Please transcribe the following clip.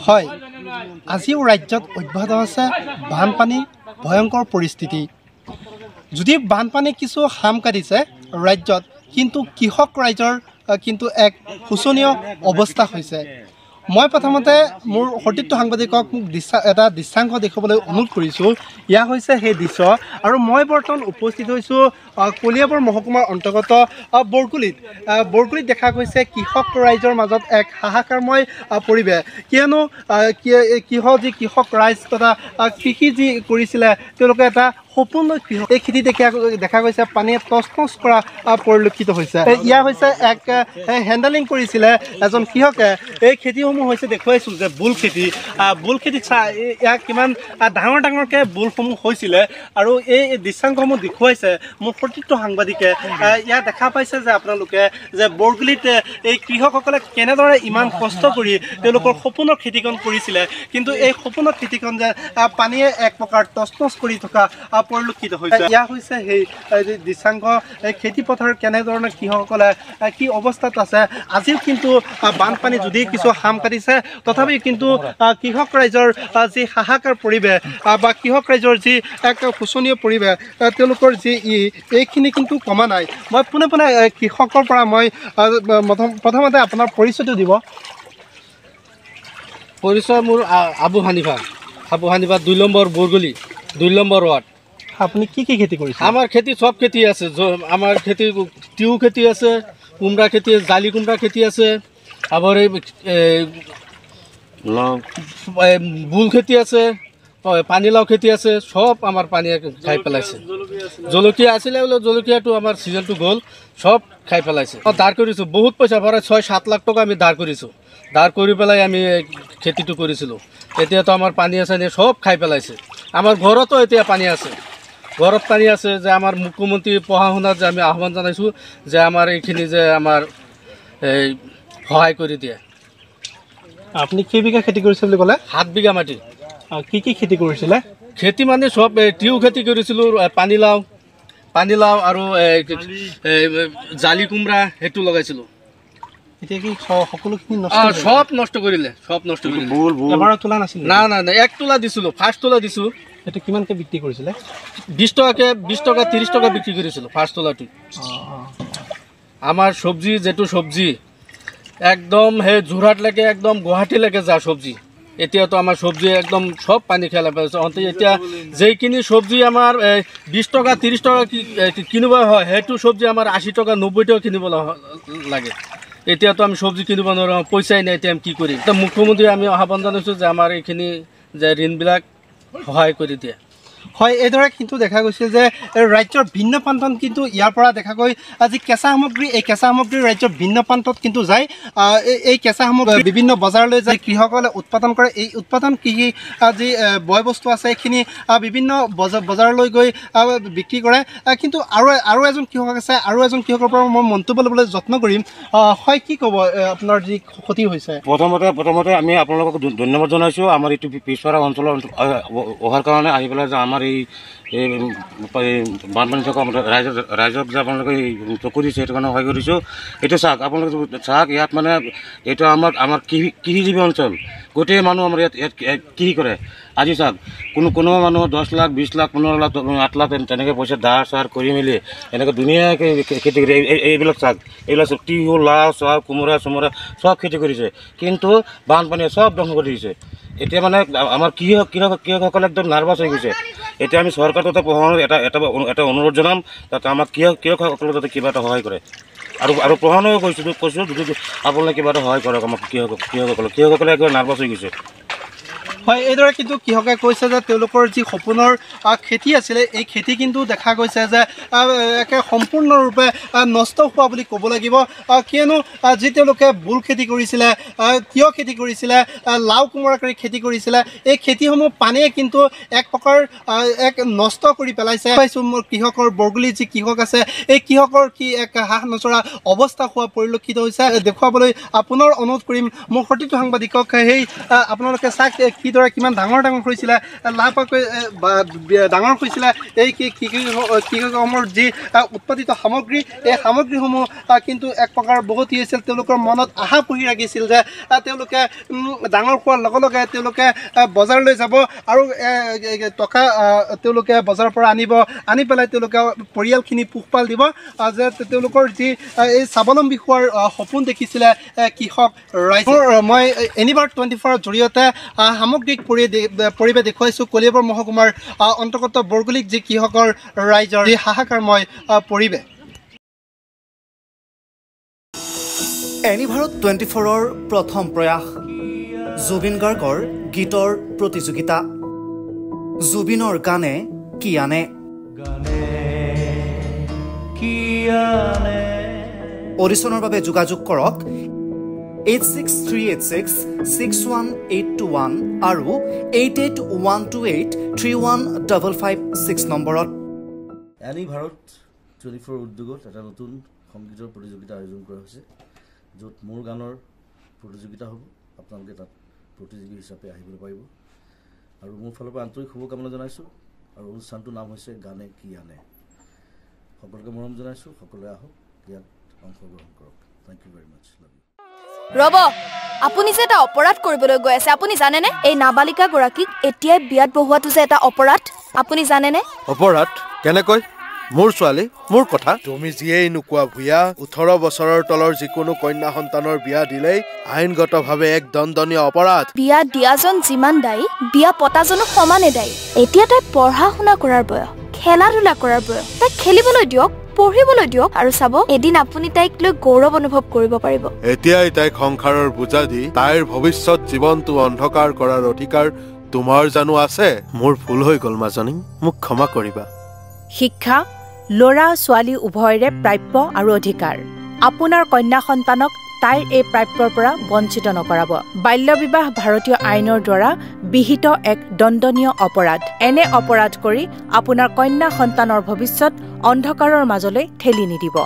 হয়, আজিও ৰাজ্যত অব্যাহত আছে বানপানী ভয়ংকৰ পৰিস্থিতি। যদি বানপানী কিছু হাম কাটিছে ৰাজ্যত, কিন্তু কৃষক ৰাইজৰ কিন্তু এক শোচনীয় অৱস্থা হৈছে। মই প্ৰথমতে মোৰ সতীৰ্থ সাংবাদিকক মোক এটা দৃশ্যাংশ দেখুৱাবলৈ অনুৰোধ কৰিছোঁ। এয়া হৈছে সেই দৃশ্য, আৰু মই বৰ্তমান উপস্থিত হৈছোঁ কলিয়াবৰ মহকুমাৰ অন্তৰ্গত বৰগুলিত দেখা গৈছে কৃষক ৰাইজৰ মাজত এক হাহাকাৰময় পৰিৱেশ। কিয়নো কৃষক ৰাইজ তথা কৃষি যি কৰিছিলে তেওঁলোকে এটা সপোন লৈ এই খেতি দেখা গৈছে পানীয়ে টচ কৰা পৰিলক্ষিত হৈছে। ইয়া হৈছে এক হেণ্ডেলিং কৰিছিলে এজন কৃষকে। এই খেতিসমূহ হৈছে দেখুৱাইছোঁ যে বুল খেতি চাই ইয়াক কিমান ডাঙৰকৈ বুলসমূহ হৈছিলে, আৰু এই দৃশ্যাংশসমূহ দেখুৱাইছে মোৰ সতীৰ্থ সাংবাদিকে। ইয়াত দেখা পাইছে যে আপোনালোকে যে বৰগুলিত এই কৃষকসকলে কেনেদৰে ইমান কষ্ট কৰি তেওঁলোকৰ সপোনৰ খেতিকণ কৰিছিলে, কিন্তু এই সপোনৰ খেতিকণ যে পানীয়ে এক প্ৰকাৰ টচ কৰি থকা পৰিলক্ষিত হৈছে। এয়া হৈছে সেই দৃশ্যাংশ, খেতি পথাৰ কেনেধৰণে কৃষকসকলে কি অৱস্থাত আছে। আজিও কিন্তু বানপানী যদি কিছু হাম কাটিছে, তথাপি কিন্তু কৃষক ৰাইজৰ যি হাহাকাৰ পৰিৱেশ বা কৃষক ৰাইজৰ যি এক শোচনীয় পৰিৱেশ, তেওঁলোকৰ যি এইখিনি কিন্তু কমা নাই। মই পোনে কৃষকৰ পৰা মই প্ৰথমতে আপোনাৰ পৰিচয়টো দিব। পৰিচয় মোৰ আবু হানিফা 2 নম্বৰ বৰগুলি 2 নম্বৰ ৱাৰ্ড। আপুনি কি খেতি কৰিছে? আমাৰ খেতি সব খেতি আছে। আমাৰ খেতি তিয়ঁহ খেতি আছে, কুমড়া খেতি, জালি কুমড়া খেতি আছে, আবার বুল খেতি আছে, পানীলাও খেতি আছে, সব আমার পানী খাই পেলাইছে। জলকীয়া আছিলে বোলে, জলকীয়াটো আমাৰ ছিজনটো গ'ল, সব খাই পেলাইছে। ধাৰ কৰিছোঁ, বহুত পইচা ভৰাই 6-7 লাখ টকা আমি ধাৰ কৰিছোঁ। ধাৰ কৰি পেলাই আমি খেতিটো কৰিছিলোঁ। এতিয়াতো আমাৰ পানী আছে নে সব খাই পেলাইছে। আমাৰ ঘৰতো এতিয়া পানী আছে, ঘৰত পানী আছে। যে আমাৰ মুখ্যমন্ত্ৰী পঢ়া শুনাত যে আমি আহ্বান জনাইছোঁ যে আমাৰ এইখিনি যে আমাৰ এই সহায় কৰি দিয়ে। আপুনি কেইবিঘা খেতি কৰিছে বুলি ক'লে? 7 বিঘা মাটি। কি খেতি কৰিছিলে? খেতি মানে সব তিয়ঁহ খেতি কৰিছিলোঁ, পানীলাও আৰু জালি কুমড়া সেইটো লগাইছিলোঁ। এতিয়া কি সকলোখিনি সব নষ্ট কৰিলে, সব নষ্ট কৰিলে। এবাৰ তোলা নাছিল? না 1 তোলা দিছিলোঁ, ফাৰ্ষ্ট তোলা দিছোঁ। সেইটো কিমানকৈ বিক্ৰী কৰিছিলে? 20 টকা 30 টকা বিক্ৰী কৰিছিলোঁ ফাৰ্ষ্ট তোলাটো। আমাৰ চব্জি যেটো চব্জি একদম সেই যোৰহাটলৈকে একদম গুৱাহাটীলৈকে যা চব্জি, এতিয়াতো আমাৰ চব্জি একদম সব পানী খেলা পেলাইছে। এতিয়া যেইখিনি চব্জি আমাৰ 20 টকা 30 টকা কিনিব হয়, সেইটো চব্জি আমাৰ 80 টকা 90 টকা কিনিব লাগে। এতিয়াতো আমি চব্জি কিনিব নোৱাৰোঁ, পইচাই নাই। এতিয়া আমি কি কৰিম? এতিয়া মুখ্যমন্ত্ৰী আমি আহ্বান জনাইছোঁ যে আমাৰ এইখিনি যে ঋণবিলাক সহায় কৰি দিয়ে। হয়, এইদৰে কিন্তু দেখা গৈছিল যে ৰাজ্যৰ ভিন্ন প্ৰান্তত কিন্তু ইয়াৰ পৰা দেখা গৈ আজি কেঁচা সামগ্ৰী, এই কেঁচা সামগ্ৰী ৰাজ্যৰ ভিন্ন প্ৰান্তত কিন্তু যায়। এই কেঁচা সামগ্ৰী বিভিন্ন বজাৰলৈ যায়, কৃষকসকলে উৎপাদন কৰে। এই উৎপাদন কৃষি যি বয় বস্তু আছে এইখিনি বিভিন্ন বজাৰলৈ গৈ বিক্ৰী কৰে। কিন্তু আৰু এজন কৃষক আছে, আৰু এজন কৃষকৰ পৰা মই মন্তব্য ল'বলৈ যত্ন কৰিম। হয়, কি ক'ব আপোনাৰ যি ক্ষতি হৈছে? প্ৰথমতে আমি আপোনালোকক ধন্যবাদ জনাইছোঁ। আমাৰ এইটো পিছপৰা অঞ্চলৰ অহাৰ কাৰণে আহি পেলাই যে আমাৰ এই বানপানী থকা ৰাইজক যে আপোনালোকে চকু দিছে, সেইটো কাৰণে সহায় কৰিছোঁ। এইটো চাওক, আপোনালোকে চাওক, ইয়াত মানে এইটো আমাৰ কৃষিজীৱী অঞ্চল। গোটেই মানুহ আমাৰ ইয়াত কৃষি কৰে। আজি চাওক, কোনো মানুহ 10 লাখ 20 লাখ 15 লাখ 8 লাখ তেনেকৈ পইচা ধাৰ চাৰ কৰি মেলি এনেকৈ ধুনীয়াকৈ খেতি কৰি এইবিলাক চাওক, এইবিলাক চব তিয়ঁহ, লাও, চাও, কোমোৰা চোমোৰা সব খেতি কৰিছে, কিন্তু বানপানীয়ে সব ধ্বংস কৰি দিছে। এতিয়া মানে আমাৰ কৃষকসকলে একদম নাৰ্ভাছ হৈ গৈছে। এতিয়া আমি চৰকাৰৰ তাতে প্ৰশাসনৰ এটা অনুৰোধ জনাম, যাতে আমাক কৃষকসকলে যাতে কিবা এটা সহায় কৰে। আৰু প্ৰশাসনেও কৈছোঁ যদি আপোনালোকে কিবা এটা সহায় কৰক আমাক কৃষকসকলে একেবাৰে নাৰ্ভাছ হৈ গৈছে। হয়, এইদৰে কিন্তু কৃষকে কৈছে যে তেওঁলোকৰ যি সপোনৰ খেতি আছিলে, এই খেতি কিন্তু দেখা গৈছে যে একে সম্পূৰ্ণৰূপে নষ্ট হোৱা বুলি ক'ব লাগিব। কিয়নো যি তেওঁলোকে বুল খেতি কৰিছিলে, তিয়ঁহ খেতি কৰিছিলে, লাও কোমোৰা কৰি খেতি কৰিছিলে, এই খেতিসমূহ পানীয়ে কিন্তু এক প্ৰকাৰ নষ্ট কৰি পেলাইছে। পাইছোঁ মোৰ কৃষকৰ, বৰগুলিৰ যি কৃষক আছে, এই কৃষকৰ কি এক হাঁহ নচৰা অৱস্থা হোৱা পৰিলক্ষিত হৈছে। দেখুৱাবলৈ পুনৰ অনুৰোধ কৰিম মোৰ সতীৰ্থ সাংবাদিকক। সেই আপোনালোকে চাওক কি কিদৰে কিমান ডাঙৰ হৈছিলে লাহপাকৈ ডাঙৰ হৈছিলে এই কৃষিকৰ্মৰ যি উৎপাদিত সামগ্ৰী এই সামগ্ৰীসমূহ কিন্তু এক প্ৰকাৰ বহুত হৈছিল তেওঁলোকৰ মনত আশা পুহি ৰাখিছিল যে তেওঁলোকে ডাঙৰ হোৱাৰ লগে লগে তেওঁলোকে বজাৰলৈ যাব আৰু টকা তেওঁলোকে বজাৰৰ পৰা আনি পেলাই তেওঁলোকে পৰিয়ালখিনি পোহপাল দিব যে তেওঁলোকৰ যি এই স্বাৱলম্বী হোৱাৰ সপোন দেখিছিলে কৃষক ৰাইজে মই এনিবাৰ 24ৰ জৰিয়তে সামগ্ৰিক পৰিৱেশ দেখুৱাইছোঁ কলিয়াবৰ মহকুমাৰ অন্তৰ্গত বৰগুলিত যি কৃষকৰ ৰাইজৰ যি হাহাকাৰময় পৰিৱেশ এনিভাৰত 24ৰ প্ৰথম প্ৰয়াস জুবিন গাৰ্গৰ গীতৰ প্ৰতিযোগিতা জুবিনৰ গানে কি আনে অডিশ্যনৰ বাবে যোগাযোগ কৰক 8638661821 আৰু 8812831556 নম্বৰত এনিভাৰত 24 উদ্যোগত এটা নতুন সংগীতৰ প্ৰতিযোগিতা আয়োজন কৰা হৈছে য'ত মোৰ গানৰ প্ৰতিযোগিতা হ'ব আপোনালোকে তাত প্ৰতিযোগী হিচাপে আহিবলৈ পাৰিব আৰু মোৰ ফালৰ পৰা আন্তৰিক শুভকামনা জনাইছোঁ আৰু অনুষ্ঠানটোৰ নাম হৈছে গানে কি আনে সকলোকে মৰম জনাইছোঁ সকলোৱে আহক ইয়াত অংশগ্ৰহণ কৰক thank you very much love you ৰব আপুনি যে এটা অপৰাধ কৰিবলৈ গৈ আছে আপুনি জানেনে এই নাবালিকা গৰাকীক এতিয়াই বিয়াত বহুৱাটো যে এটা অপৰাধ আপুনি জানেনে অপৰাধ কেনেকৈ মোৰ ছোৱালী মোৰ কথা তুমি যিয়েই নোকোৱা ভূঞা 18 বছৰৰ তলৰ যিকোনো কন্যা সন্তানৰ বিয়া দিলেই আইনগতভাৱে এক দণ্ডনীয় অপৰাধ বিয়া দিয়াজন যিমান দায়ী বিয়া পতাজনো সমানে দায়ী এতিয়া তাই পঢ়া শুনা কৰাৰ বয়স খেলা ধূলা কৰাৰ বয়স তাইক খেলিবলৈ দিয়ক পঢ়িবলৈ দিয়ক আৰু চাব এদিন আপুনি তাইক লৈ গৌৰৱ অনুভৱ কৰিব পাৰিব এতিয়াই তাইক সংসাৰৰ বোজা দি তাইৰ ভৱিষ্যত জীৱনটো অন্ধকাৰ কৰাৰ অধিকাৰ তোমাৰ জানো আছে মোৰ ভুল হৈ গ'ল মাজনী মোক ক্ষমা কৰিবা শিক্ষা ল'ৰা ছোৱালী উভয়ৰে প্ৰাপ্য আৰু অধিকাৰ আপোনাৰ কন্যা সন্তানক তাইৰ এই প্ৰাপ্যৰ পৰা বঞ্চিত নকৰাব বাল্য বিবাহ ভাৰতীয় আইনৰ দ্বাৰা বিহিত এক দণ্ডনীয় অপৰাধ এনে অপৰাধ কৰি আপোনাৰ কন্যা সন্তানৰ ভৱিষ্যত অন্ধকাৰৰ মাজলৈ ঠেলি নিদিব